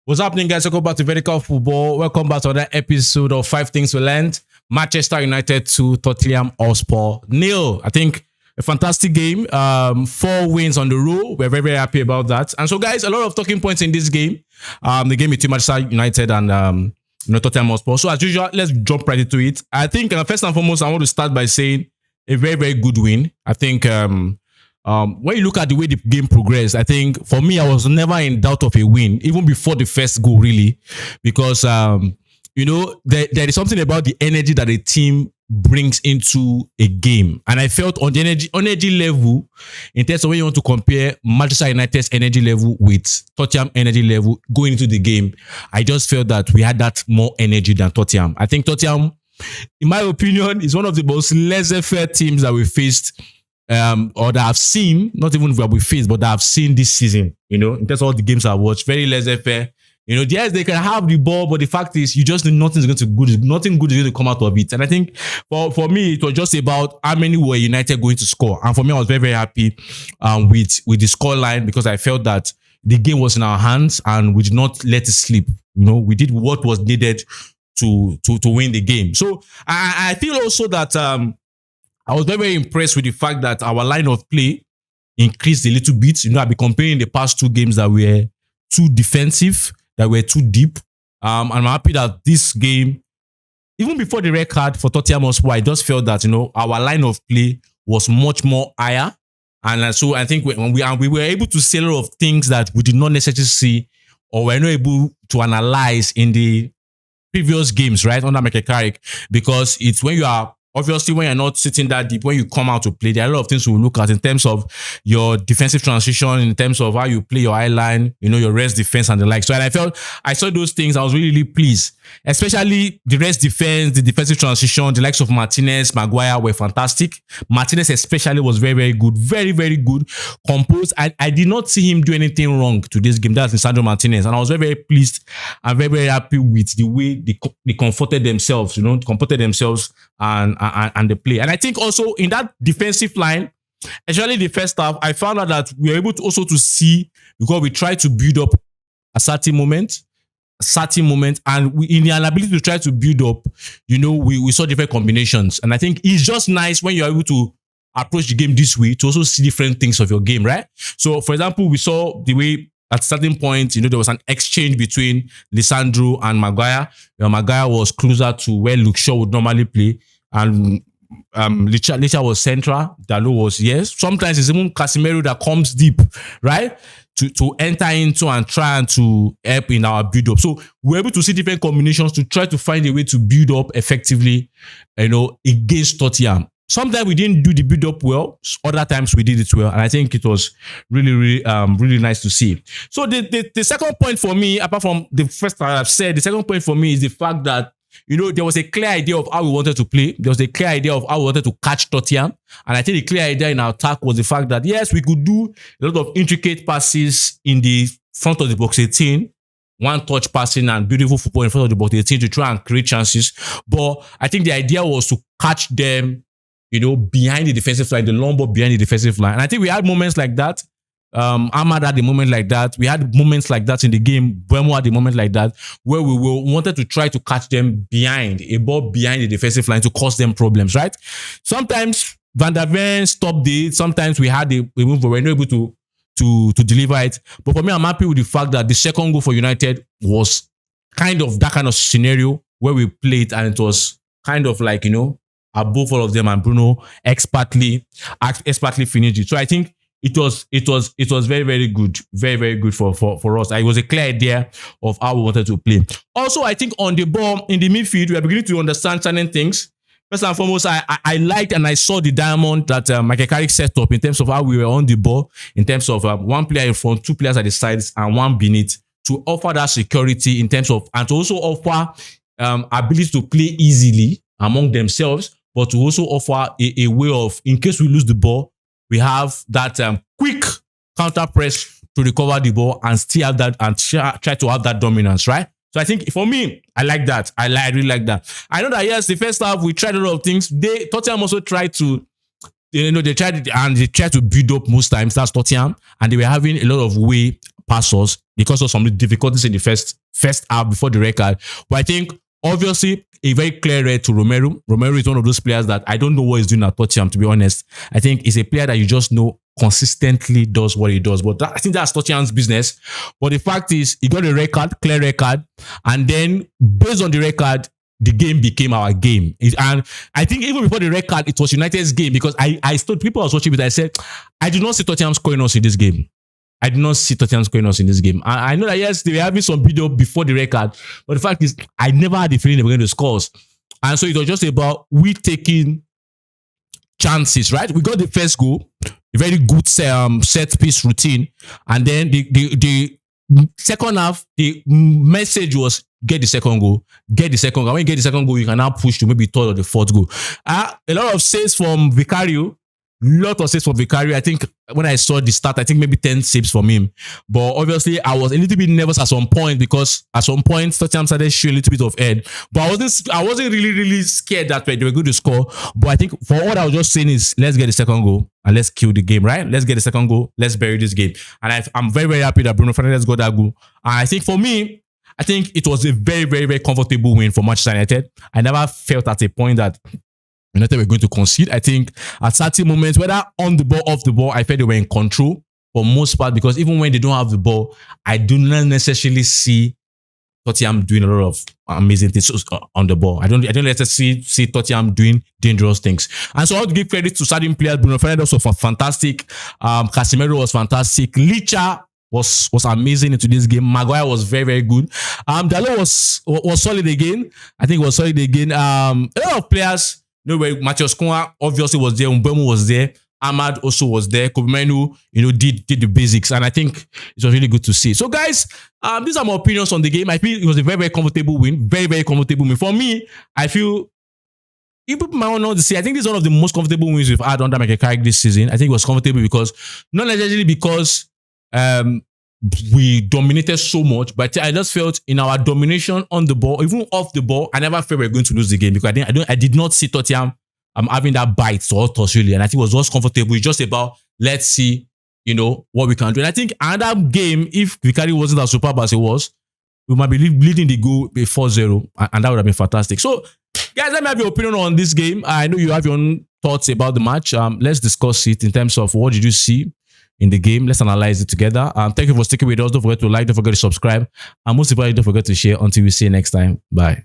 What's happening, guys? Welcome back to Vertical Football. Welcome back to another episode of 5 Things We Learned. Manchester United 2, Tottenham Hotspur 0. I think a fantastic game. 4 wins on the row. We're very, very happy about that. And so, guys, a lot of talking points in this game. The game between Manchester United and Tottenham Hotspur. So, as usual, let's jump right into it. I think first and foremost, I want to start by saying a very, very good win. I think when you look at the way the game progressed, I think for me, I was never in doubt of a win, even before the first goal, really, because there is something about the energy that a team brings into a game, and I felt on the energy level, in terms of when you want to compare Manchester United's energy level with Tottenham energy level going into the game, I just felt that we had that more energy than Tottenham. I think Tottenham, in my opinion, is one of the most laissez-faire teams that we faced. Or that I've seen, not even where we faced, but that I've seen this season, in terms of all the games I've watched, very laissez-faire. Yes, they can have the ball, but the fact is, you just know nothing good is going to come out of it. And I think for me, it was just about how many were United going to score. And for me, I was very, very happy with the scoreline, because I felt that the game was in our hands and we did not let it slip. We did what was needed to win the game. So I feel also that I was very, very impressed with the fact that our line of play increased a little bit. I've been comparing the past 2 games that were too defensive, that were too deep. And I'm happy that this game, even before the red card for Tottenham Hotspur, I just felt that, our line of play was much more higher. And so I think we were able to see a lot of things that we did not necessarily see or were not able to analyze in the previous games, right, under Michael Carrick, because it's when you're not sitting that deep, when you come out to play, there are a lot of things we'll look at in terms of your defensive transition, in terms of how you play your eye line, your rest defense and the like. So I saw those things. I was really, really pleased, especially the rest defense, the defensive transition. The likes of Martinez, Maguire were fantastic. Martinez especially was very, very good, very, very good, composed. I did not see him do anything wrong to this game. That's Lisandro Martinez, and I was very, very pleased and very, very happy with the way they comforted themselves, and the play. And I think also in that defensive line, especially the first half, I found out that we were able to also to see, because we tried to build up a certain moment, and in the inability to try to build up, we saw different combinations. And I think it's just nice when you're able to approach the game this way to also see different things of your game, right? So, for example, we saw the way at certain point, there was an exchange between Lisandro and Maguire. Maguire was closer to where Luke Shaw would normally play, and Licha was central. Dalot was, yes. Sometimes it's even Casemiro that comes deep, right? To enter into and try and to help in our build-up. So we're able to see different combinations to try to find a way to build up effectively, against Tottenham. Sometimes we didn't do the build-up well. Other times we did it well. And I think it was really, really, really nice to see. So the second point for me, apart from the first part I've said, the second point for me is the fact that, there was a clear idea of how we wanted to play. There was a clear idea of how we wanted to catch Tottenham. And I think the clear idea in our attack was the fact that, yes, we could do a lot of intricate passes in the front of the box 18, one-touch passing and beautiful football in front of the box 18 to try and create chances. But I think the idea was to catch them, behind the defensive line, the long ball behind the defensive line. And I think we had moments like that. Ahmad had a moment like that. We had moments like that in the game. Mbeumo had a moment like that, where we wanted to try to catch them behind the defensive line to cause them problems, right? Sometimes Van der Ven stopped it. Sometimes we had a move, but we were not able to deliver it. But for me, I'm happy with the fact that the second goal for United was kind of that kind of scenario where we played, and it was kind of like, above all of them, and Bruno expertly finished it. So I think it was very, very good, very, very good for us. It was a clear idea of how we wanted to play. Also, I think on the ball in the midfield, we are beginning to understand certain things. First and foremost, I liked and I saw the diamond that Michael Carrick set up in terms of how we were on the ball, in terms of one player in front, 2 players at the sides, and 1 beneath, to offer that security in terms of, and to also offer ability to play easily among themselves, but to also offer a way of, in case we lose the ball, we have that quick counter press to recover the ball and still have that, and try to have that dominance, right? So I think for me, I like that. I really like that. I know that, yes, the first half we tried a lot of things. Tottenham also tried to, they tried to build up most times. That's Tottenham, and they were having a lot of way passes because of some difficulties in the first first half before the red card. But I think obviously a very clear red to Romero. Romero is one of those players that I don't know what he's doing at Tottenham, to be honest. I think he's a player that you just know consistently does what he does. But I think that's Tottenham's business. But the fact is, he got a red card, clear red card. And then based on the red card, the game became our game. And I think even before the red card, it was United's game, because I thought people was watching it. I said, I do not see Tottenham scoring us in this game. I do not see Tottenham scoring us in this game. I know that, yes, they were having some build-up before the red card, but the fact is, I never had the feeling they were going to score us. And so it was just about we taking chances, right? We got the first goal, a very good set piece routine, and then the second half, the message was get the second goal, get the second goal. When you get the second goal, you can now push to maybe third or the fourth goal. A lot of saves from Vicario. Lot of saves from Vicario. I think when I saw the start, I think maybe 10 saves from him. But obviously, I was a little bit nervous at some point, because at some point, Tottenham started showing a little bit of head. But I wasn't really scared that they were going to score. But I think for what I was just saying is, let's get the second goal and let's kill the game, right? Let's get the second goal. Let's bury this game. And I'm very, very happy that Bruno Fernandes got that goal. And I think for me, I think it was a very, very, very comfortable win for Manchester United. I never felt at a point that United were going to concede. I think at certain moments, whether on the ball, off the ball, I felt they were in control for most part, because even when they don't have the ball, I do not necessarily see Tottenham doing a lot of amazing things on the ball. I don't necessarily see Tottenham doing dangerous things. And so I want to give credit to certain players. Bruno Fernandes was fantastic. Casemiro was fantastic. Licha was amazing into this game. Maguire was very, very good. Dalot was solid again. I think it was solid again. A lot of players. No way, Matheus Cunha obviously was there. Mbeumo was there. Ahmad also was there. Kobe Mainoo, did the basics, and I think it was really good to see. So, guys, these are my opinions on the game. I feel it was a very, very comfortable win. Very, very comfortable win. For me, I feel people might not see. I think this is one of the most comfortable wins we've had under Michael Carrick this season. I think it was comfortable because not necessarily because we dominated so much, but I just felt in our domination on the ball, even off the ball, I never felt we were going to lose the game, because I did not see Tottenham having that bite to us really, and I think it was just comfortable. It's just about let's see, what we can do. And I think another game, if Vicario wasn't as superb as it was, we might be leading the goal 4-0, and that would have been fantastic. So, guys, let me have your opinion on this game. I know you have your own thoughts about the match. Let's discuss it in terms of what did you see in the game. Let's analyze it together. Thank you for sticking with us. Don't forget to like, don't forget to subscribe, and most importantly, don't forget to share. Until we see you next time. Bye.